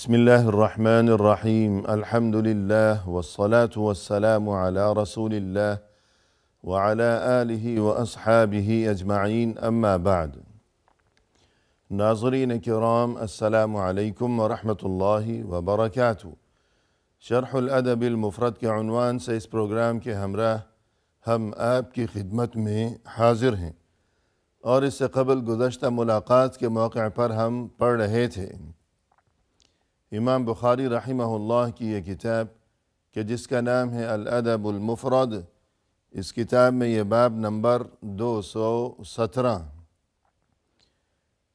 بسم الله الرحمن الرحيم الحمد لله والصلاة والسلام على رسول الله وعلى آله وأصحابه أجمعين أما بعد ناظرین کرام السلام علیکم ورحمۃ اللہ وبرکاتہ۔ شرح الادب المفرد کے عنوان سے اس پروگرام کے ہمراہ ہم آپ کی خدمت میں حاضر ہیں، اور اس سے قبل گزشتہ ملاقات کے موقع پر ہم پڑھ رہے تھے امام بخاری رحمہ اللہ کی یہ کتاب کہ جس کا نام ہے الادب المفرد۔ اس کتاب میں یہ باب نمبر 217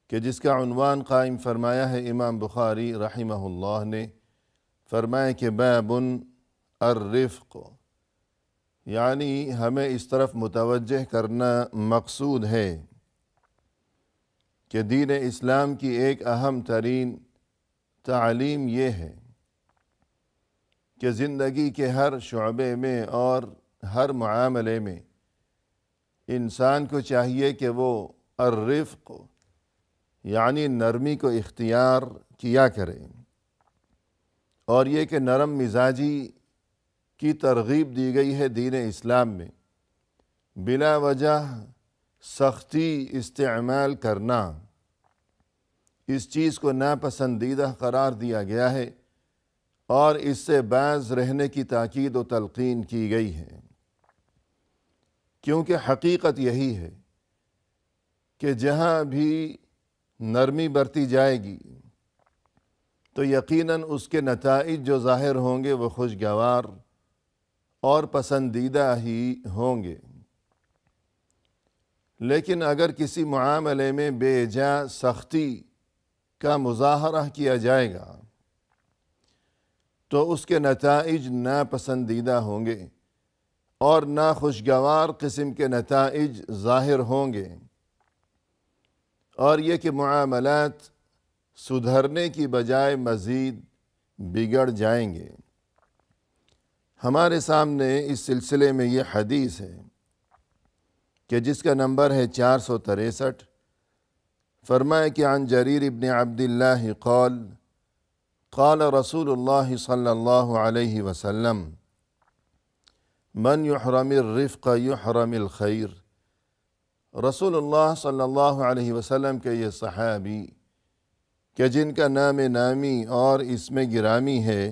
کہ جس کا عنوان قائم فرمایا ہے امام بخاری رحمہ اللہ نے، فرمایا کہ باب الرفق، یعنی ہمیں اس طرف متوجہ کرنا مقصود ہے کہ دین اسلام کی ایک اہم ترین تعلیم یہ ہے کہ زندگی کے ہر شعبے میں اور ہر معاملے میں انسان کو چاہیے کہ وہ الرفق یعنی نرمی کو اختیار کیا کرے، اور یہ کہ نرم مزاجی کی ترغیب دی گئی ہے دین اسلام میں۔ بلا وجہ سختی استعمال کرنا اس چیز کو ناپسندیدہ قرار دیا گیا ہے، اور اس سے باز رہنے کی تاکید و تلقین کی گئی ہے، کیونکہ حقیقت یہی ہے کہ جہاں بھی نرمی برتی جائے گی تو یقیناً اس کے نتائج جو ظاہر ہوں گے وہ خوشگوار اور پسندیدہ ہی ہوں گے۔ لیکن اگر کسی معاملے میں بے جا سختی کا مظاہرہ کیا جائے گا تو اس کے نتائج ناپسندیدہ ہوں گے اور ناخوشگوار قسم کے نتائج ظاہر ہوں گے، اور یہ کہ معاملات سدھرنے کی بجائے مزید بگڑ جائیں گے۔ ہمارے سامنے اس سلسلے میں یہ حدیث ہے کہ جس کا نمبر ہے 463۔ فرمایا کہ عن جریر بن عبد اللہ قال قال رسول اللہ صلی اللہ علیہ وسلم من یحرم الرفق یحرم الخیر۔ رسول اللہ صلی اللہ علیہ وسلم کے یہ صحابی کہ جن کا نام نامی اور اسم گرامی ہے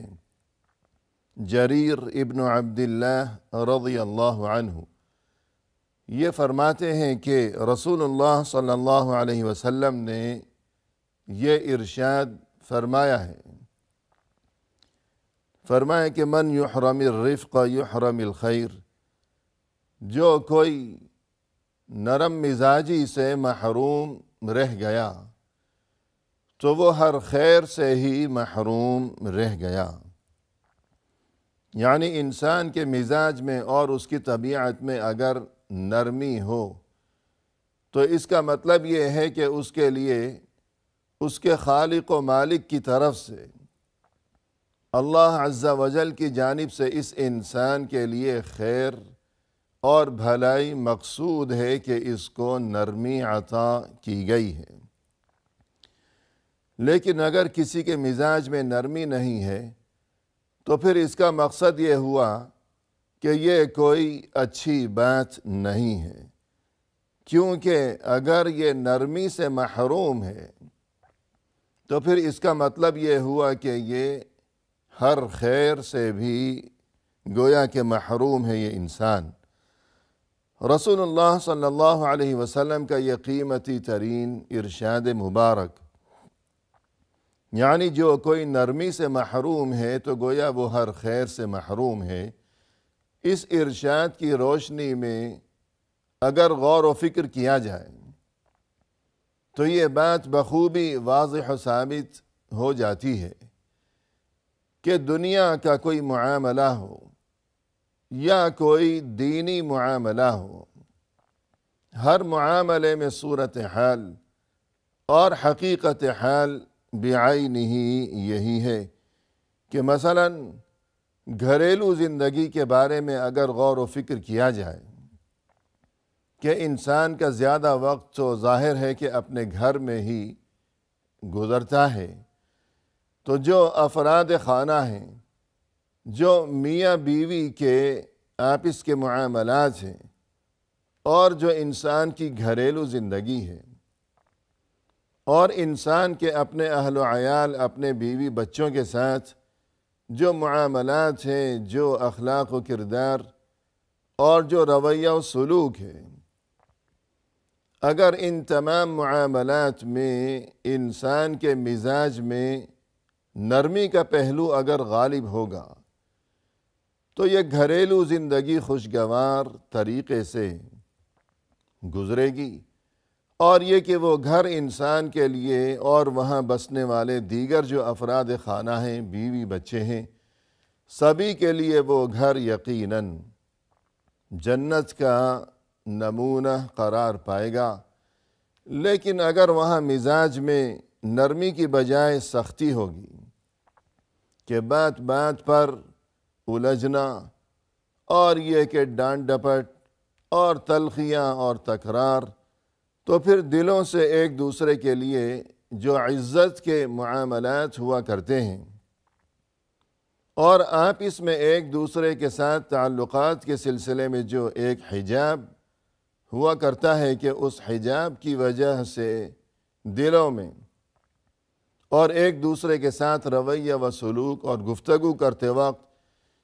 جریر ابن عبداللہ رضی اللہ عنہ، یہ فرماتے ہیں کہ رسول اللہ صلی اللہ علیہ وسلم نے یہ ارشاد فرمایا ہے، فرمایا کہ من یحرم الرفق یحرم الخیر، جو کوئی نرم مزاجی سے محروم رہ گیا تو وہ ہر خیر سے ہی محروم رہ گیا۔ یعنی انسان کے مزاج میں اور اس کی طبیعت میں اگر نرمی ہو تو اس کا مطلب یہ ہے کہ اس کے لیے اس کے خالق و مالک کی طرف سے اللہ عز و جل کی جانب سے اس انسان کے لیے خیر اور بھلائی مقصود ہے کہ اس کو نرمی عطا کی گئی ہے۔ لیکن اگر کسی کے مزاج میں نرمی نہیں ہے تو پھر اس کا مقصد یہ ہوا کہ یہ کوئی اچھی بات نہیں ہے، کیونکہ اگر یہ نرمی سے محروم ہے تو پھر اس کا مطلب یہ ہوا کہ یہ ہر خیر سے بھی گویا کہ محروم ہے یہ انسان۔ رسول اللہ صلی اللہ علیہ وسلم کا یہ قیمتی ترین ارشاد مبارک، یعنی جو کوئی نرمی سے محروم ہے تو گویا وہ ہر خیر سے محروم ہے، اس ارشاد کی روشنی میں اگر غور و فکر کیا جائے تو یہ بات بخوبی واضح و ثابت ہو جاتی ہے کہ دنیا کا کوئی معاملہ ہو یا کوئی دینی معاملہ ہو، ہر معاملے میں صورتحال اور حقیقت حال بعینہ یہی ہے کہ مثلا گھریلو زندگی کے بارے میں اگر غور و فکر کیا جائے کہ انسان کا زیادہ وقت تو ظاہر ہے کہ اپنے گھر میں ہی گزرتا ہے، تو جو افراد خانہ ہیں، جو میاں بیوی کے آپس کے معاملات ہیں، اور جو انسان کی گھریلو زندگی ہے، اور انسان کے اپنے اہل و عیال، اپنے بیوی بچوں کے ساتھ جو معاملات ہیں، جو اخلاق و کردار اور جو رویہ و سلوک ہے، اگر ان تمام معاملات میں انسان کے مزاج میں نرمی کا پہلو اگر غالب ہوگا تو یہ گھریلو زندگی خوشگوار طریقے سے گزرے گی، اور یہ کہ وہ گھر انسان کے لیے اور وہاں بسنے والے دیگر جو افراد خانہ ہیں، بیوی بچے ہیں، سبھی کے لیے وہ گھر یقیناً جنت کا نمونہ قرار پائے گا۔ لیکن اگر وہاں مزاج میں نرمی کی بجائے سختی ہوگی کہ بات بات پر الجھنا، اور یہ کہ ڈانٹ ڈپٹ اور تلخیاں اور تکرار، تو پھر دلوں سے ایک دوسرے کے لیے جو عزت کے معاملات ہوا کرتے ہیں، اور آپس میں ایک دوسرے کے ساتھ تعلقات کے سلسلے میں جو ایک حجاب ہوا کرتا ہے کہ اس حجاب کی وجہ سے دلوں میں اور ایک دوسرے کے ساتھ رویہ و سلوک اور گفتگو کرتے وقت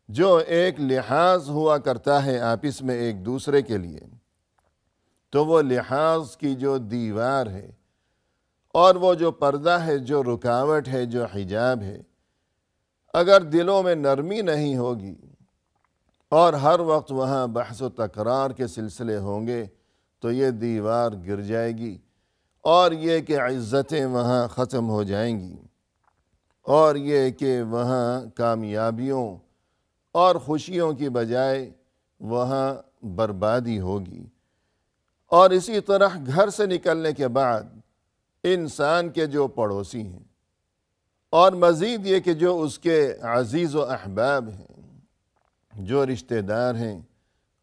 جو ایک لحاظ ہوا کرتا ہے آپس میں ایک دوسرے کے لیے، تو وہ لحاظ کی جو دیوار ہے اور وہ جو پردہ ہے، جو رکاوٹ ہے، جو حجاب ہے، اگر دلوں میں نرمی نہیں ہوگی اور ہر وقت وہاں بحث و تکرار کے سلسلے ہوں گے تو یہ دیوار گر جائے گی، اور یہ کہ عزتیں وہاں ختم ہو جائیں گی، اور یہ کہ وہاں کامیابیوں اور خوشیوں کی بجائے وہاں بربادی ہوگی۔ اور اسی طرح گھر سے نکلنے کے بعد انسان کے جو پڑوسی ہیں، اور مزید یہ کہ جو اس کے عزیز و احباب ہیں، جو رشتہ دار ہیں،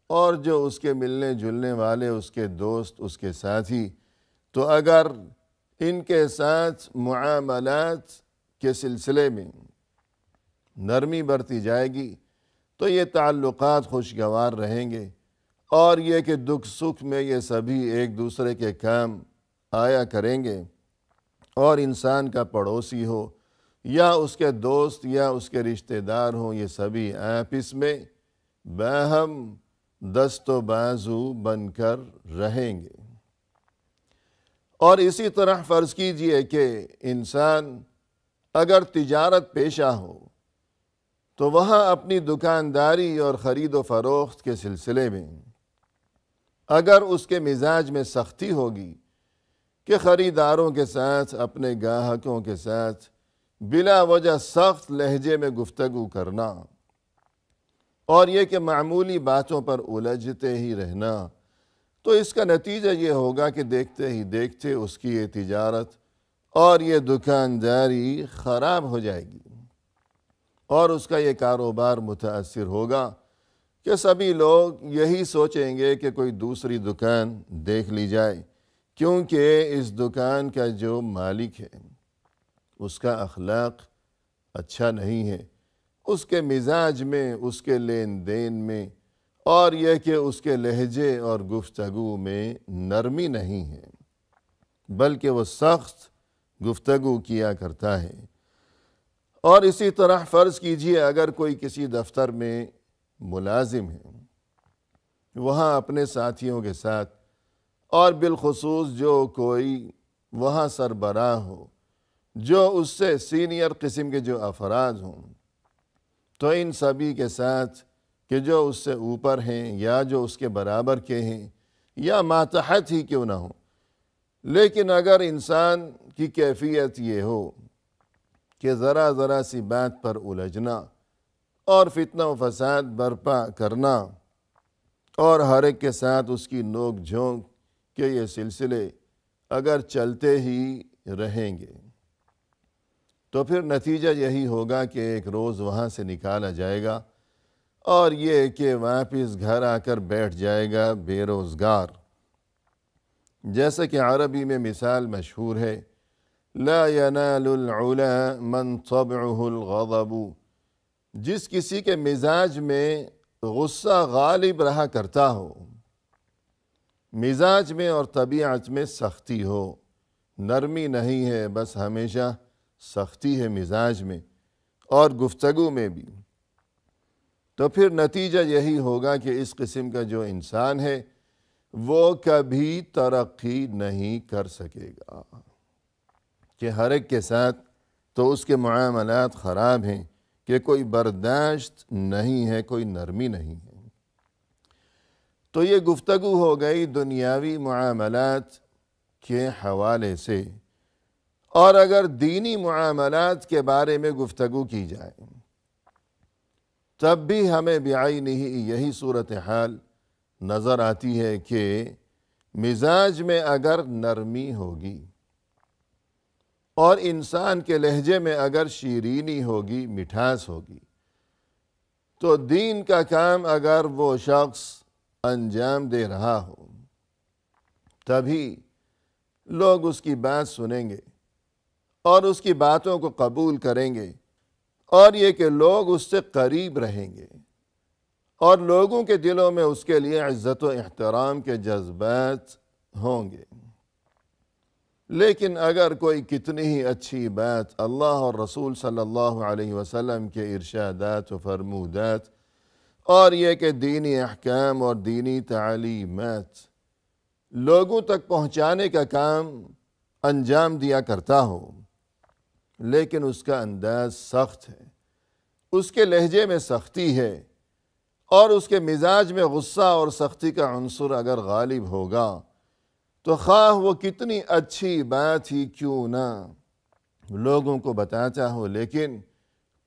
اور جو اس کے ملنے جلنے والے، اس کے دوست، اس کے ساتھی، تو اگر ان کے ساتھ معاملات کے سلسلے میں نرمی برتی جائے گی تو یہ تعلقات خوشگوار رہیں گے، اور یہ کہ دکھ سکھ میں یہ سبھی ایک دوسرے کے کام آیا کریں گے، اور انسان کا پڑوسی ہو یا اس کے دوست یا اس کے رشتہ دار ہوں، یہ سبھی آپس میں باہم دست و بازو بن کر رہیں گے۔ اور اسی طرح فرض کیجئے کہ انسان اگر تجارت پیشہ ہو تو وہاں اپنی دکانداری اور خرید و فروخت کے سلسلے میں اگر اس کے مزاج میں سختی ہوگی کہ خریداروں کے ساتھ، اپنے گاہکوں کے ساتھ بلا وجہ سخت لہجے میں گفتگو کرنا، اور یہ کہ معمولی باتوں پر الجھتے ہی رہنا، تو اس کا نتیجہ یہ ہوگا کہ دیکھتے ہی دیکھتے اس کی یہ تجارت اور یہ دکانداری خراب ہو جائے گی، اور اس کا یہ کاروبار متاثر ہوگا کہ سبھی لوگ یہی سوچیں گے کہ کوئی دوسری دکان دیکھ لی جائے، کیونکہ اس دکان کا جو مالک ہے اس کا اخلاق اچھا نہیں ہے، اس کے مزاج میں، اس کے لین دین میں، اور یہ کہ اس کے لہجے اور گفتگو میں نرمی نہیں ہے، بلکہ وہ سخت گفتگو کیا کرتا ہے۔ اور اسی طرح فرض کیجئے اگر کوئی کسی دفتر میں ملازم ہے، وہاں اپنے ساتھیوں کے ساتھ، اور بالخصوص جو کوئی وہاں سربراہ ہو، جو اس سے سینئر قسم کے جو افراد ہوں، تو ان سبھی کے ساتھ کہ جو اس سے اوپر ہیں یا جو اس کے برابر کے ہیں یا ماتحت ہی کیوں نہ ہو، لیکن اگر انسان کی کیفیت یہ ہو کہ ذرا ذرا سی بات پر الجھنا اور فتنہ و فساد برپا کرنا، اور ہر ایک کے ساتھ اس کی نوک جھونک کے یہ سلسلے اگر چلتے ہی رہیں گے تو پھر نتیجہ یہی ہوگا کہ ایک روز وہاں سے نکالا جائے گا، اور یہ کہ واپس گھر آ کر بیٹھ جائے گا بے روزگار۔ جیسا کہ عربی میں مثال مشہور ہے، لا ینال العلا من طبعہ الغضب، جس کسی کے مزاج میں غصہ غالب رہا کرتا ہو، مزاج میں اور طبیعت میں سختی ہو، نرمی نہیں ہے، بس ہمیشہ سختی ہے مزاج میں اور گفتگو میں بھی، تو پھر نتیجہ یہی ہوگا کہ اس قسم کا جو انسان ہے وہ کبھی ترقی نہیں کر سکے گا، کہ ہر ایک کے ساتھ تو اس کے معاملات خراب ہیں، کہ کوئی برداشت نہیں ہے، کوئی نرمی نہیں ہے۔ تو یہ گفتگو ہو گئی دنیاوی معاملات کے حوالے سے، اور اگر دینی معاملات کے بارے میں گفتگو کی جائے تب بھی ہمیں بعینہ یہی صورتحال نظر آتی ہے کہ مزاج میں اگر نرمی ہوگی اور انسان کے لہجے میں اگر شیرینی ہوگی، مٹھاس ہوگی، تو دین کا کام اگر وہ شخص انجام دے رہا ہو تبھی لوگ اس کی بات سنیں گے اور اس کی باتوں کو قبول کریں گے، اور یہ کہ لوگ اس سے قریب رہیں گے اور لوگوں کے دلوں میں اس کے لیے عزت و احترام کے جذبات ہوں گے۔ لیکن اگر کوئی کتنی ہی اچھی بات اللہ اور رسول صلی اللہ علیہ وسلم کے ارشادات و فرمودات اور یہ کہ دینی احکام اور دینی تعلیمات لوگوں تک پہنچانے کا کام انجام دیا کرتا ہو، لیکن اس کا انداز سخت ہے، اس کے لہجے میں سختی ہے، اور اس کے مزاج میں غصہ اور سختی کا عنصر اگر غالب ہوگا، تو خواہ وہ کتنی اچھی بات ہی کیوں نہ لوگوں کو بتاتا ہو، لیکن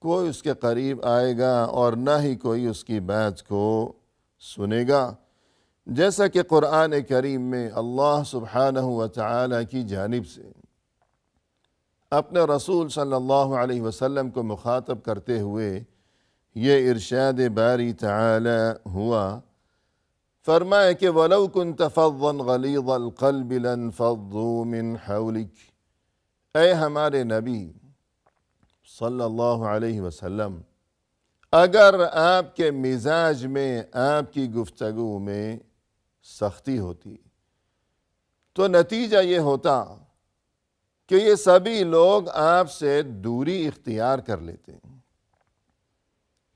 کوئی اس کے قریب آئے گا اور نہ ہی کوئی اس کی بات کو سنے گا، جیسا کہ قرآن کریم میں اللہ سبحانہ وتعالی کی جانب سے اپنے رسول صلی اللہ علیہ وسلم کو مخاطب کرتے ہوئے یہ ارشاد باری تعالی ہوا، فرمائے کہ وَلَوْ كُنْتَ فَظًّا غَلِيظَ الْقَلْبِ لَانفَضُّوا مِنْ حَوْلِكَ، اے ہمارے نبی صلی اللہ علیہ وسلم، اگر آپ کے مزاج میں، آپ کی گفتگو میں سختی ہوتی تو نتیجہ یہ ہوتا کہ یہ سبھی لوگ آپ سے دوری اختیار کر لیتے،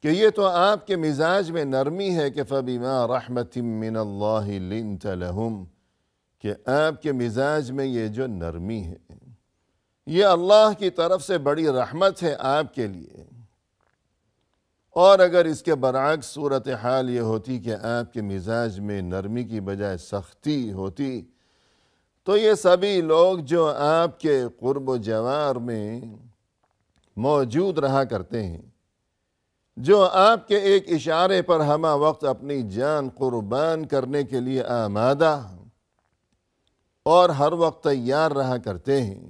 کہ یہ تو آپ کے مزاج میں نرمی ہے کہ فَبِمَا رَحْمَةٍ مِّنَ اللَّهِ لِنْتَ لَهُمْ، کہ آپ کے مزاج میں یہ جو نرمی ہے یہ اللہ کی طرف سے بڑی رحمت ہے آپ کے لیے۔ اور اگر اس کے برعکس صورتحال یہ ہوتی کہ آپ کے مزاج میں نرمی کی بجائے سختی ہوتی، تو یہ سبھی لوگ جو آپ کے قرب و جوار میں موجود رہا کرتے ہیں، جو آپ کے ایک اشارے پر ہمہ وقت اپنی جان قربان کرنے کے لیے آمادہ اور ہر وقت تیار رہا کرتے ہیں،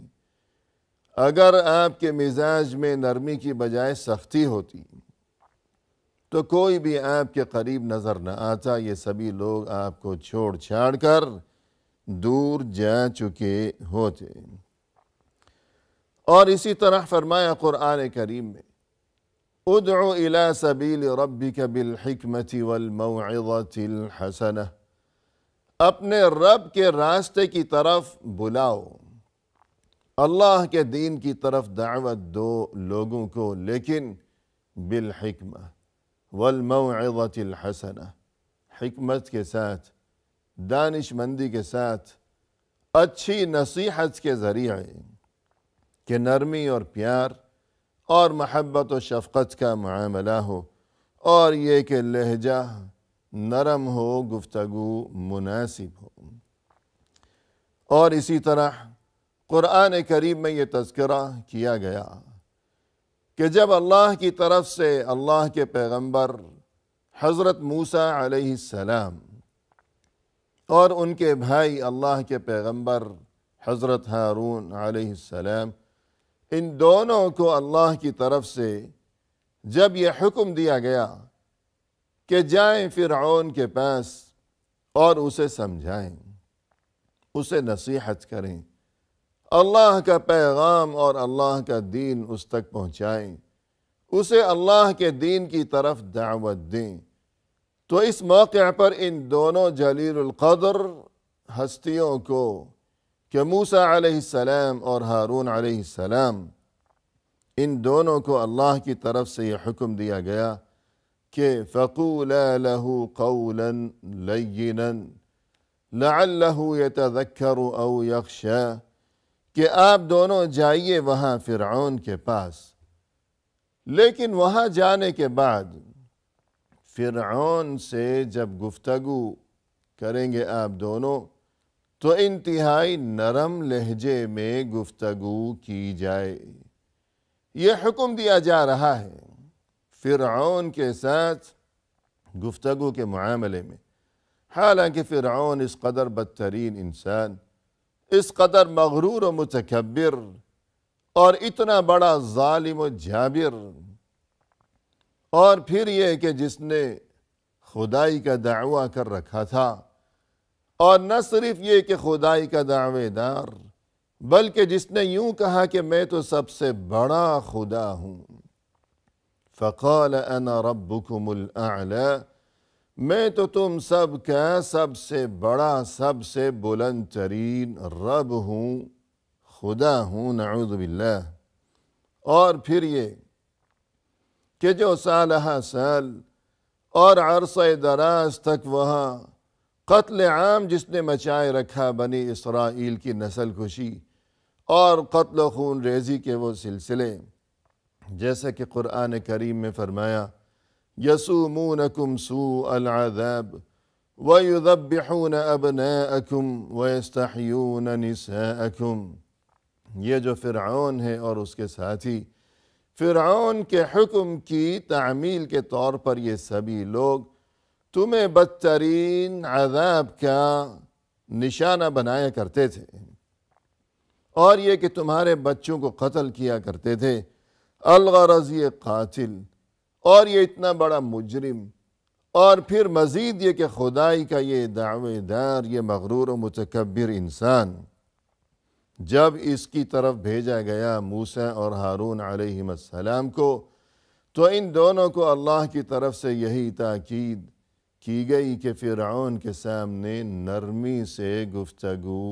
اگر آپ کے مزاج میں نرمی کی بجائے سختی ہوتی تو کوئی بھی آپ کے قریب نظر نہ آتا، یہ سبھی لوگ آپ کو چھوڑ چھاڑ کر دور جا چکے ہوتے۔ اور اسی طرح فرمایا قرآن کریم میں ادع الى سبیل ربک بالحکمت والموعظۃ الحسنہ، اپنے رب کے راستے کی طرف بلاؤ، اللہ کے دین کی طرف دعوت دو لوگوں کو، لیکن بالحکمہ والموعظۃ الحسنہ، حکمت کے ساتھ، دانش مندی کے ساتھ، اچھی نصیحت کے ذریعے، کہ نرمی اور پیار اور محبت و شفقت کا معاملہ ہو، اور یہ کہ لہجہ نرم ہو، گفتگو مناسب ہو۔ اور اسی طرح قرآن کریم میں یہ تذکرہ کیا گیا کہ جب اللہ کی طرف سے اللہ کے پیغمبر حضرت موسیٰ علیہ السلام اور ان کے بھائی اللہ کے پیغمبر حضرت ہارون علیہ السلام، ان دونوں کو اللہ کی طرف سے جب یہ حکم دیا گیا کہ جائیں فرعون کے پاس اور اسے سمجھائیں، اسے نصیحت کریں اللہ کا پیغام اور اللہ کا دین اس تک پہنچائیں، اسے اللہ کے دین کی طرف دعوت دیں۔ تو اس موقع پر ان دونوں جلیل القدر ہستیوں کو کہ موسیٰ علیہ السلام اور ہارون علیہ السلام، ان دونوں کو اللہ کی طرف سے یہ حکم دیا گیا کہ فَقُولَا لَهُ قَوْلًا لَيِّنًا لَعَلَّهُ يَتَذَكَّرُ أَوْ يَخْشَىٰ، کہ آپ دونوں جائیے وہاں فرعون کے پاس، لیکن وہاں جانے کے بعد فرعون سے جب گفتگو کریں گے آپ دونوں تو انتہائی نرم لہجے میں گفتگو کی جائے۔ یہ حکم دیا جا رہا ہے فرعون کے ساتھ گفتگو کے معاملے میں، حالانکہ فرعون اس قدر بدترین انسان، اس قدر مغرور و متکبر اور اتنا بڑا ظالم و جابر، اور پھر یہ کہ جس نے خدائی کا دعویٰ کر رکھا تھا، اور نہ صرف یہ کہ خدائی کا دعوے دار، بلکہ جس نے یوں کہا کہ میں تو سب سے بڑا خدا ہوں۔ فَقَالَ أَنَا رَبُّكُمُ الْأَعْلَى، میں تو تم سب کا سب سے بڑا، سب سے بلند ترین رب ہوں، خدا ہوں، نعوذ باللہ۔ اور پھر یہ کہ جو سالہ سال اور عرصہ دراز تک وہاں قتل عام جس نے مچائے رکھا بنی اسرائیل کی نسل کشی اور قتل و خون ریزی کے وہ سلسلے، جیسا کہ قرآن کریم میں فرمایا یسومونکم سوء العذاب ویذبحون ابناءکم ویستحیون نساءکم، یہ جو فرعون ہے اور اس کے ساتھی، فرعون کے حکم کی تعمیل کے طور پر یہ سبھی لوگ تمہیں بدترین عذاب کا نشانہ بنایا کرتے تھے، اور یہ کہ تمہارے بچوں کو قتل کیا کرتے تھے۔ الغرض یہ قاتل اور یہ اتنا بڑا مجرم، اور پھر مزید یہ کہ خدائی کا یہ دعوے دار، یہ مغرور و متکبر انسان، جب اس کی طرف بھیجا گیا موسیٰ اور ہارون علیہ السلام کو، تو ان دونوں کو اللہ کی طرف سے یہی تاکید کی گئی کہ فرعون کے سامنے نرمی سے گفتگو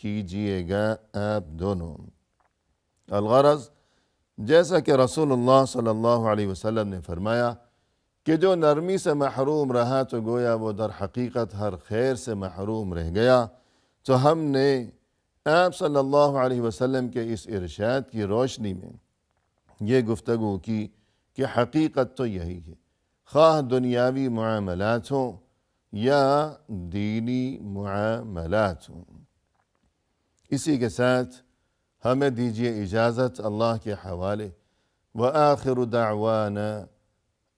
کیجئے گا آپ دونوں۔ الغرض جیسا کہ رسول اللہ صلی اللہ علیہ وسلم نے فرمایا کہ جو نرمی سے محروم رہا تو گویا وہ در حقیقت ہر خیر سے محروم رہ گیا۔ تو ہم نے آپ صلی اللہ علیہ وسلم کے اس ارشاد کی روشنی میں یہ گفتگو کی کہ حقیقت تو یہی ہے، خواہ دنیاوی معاملات ہوں یا دینی معاملات ہوں۔ اسی کے ساتھ ہمیں دیجیے اجازت اللہ کے حوالے، وآخر دعوانا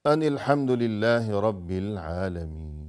ان الحمد للہ رب العالمین۔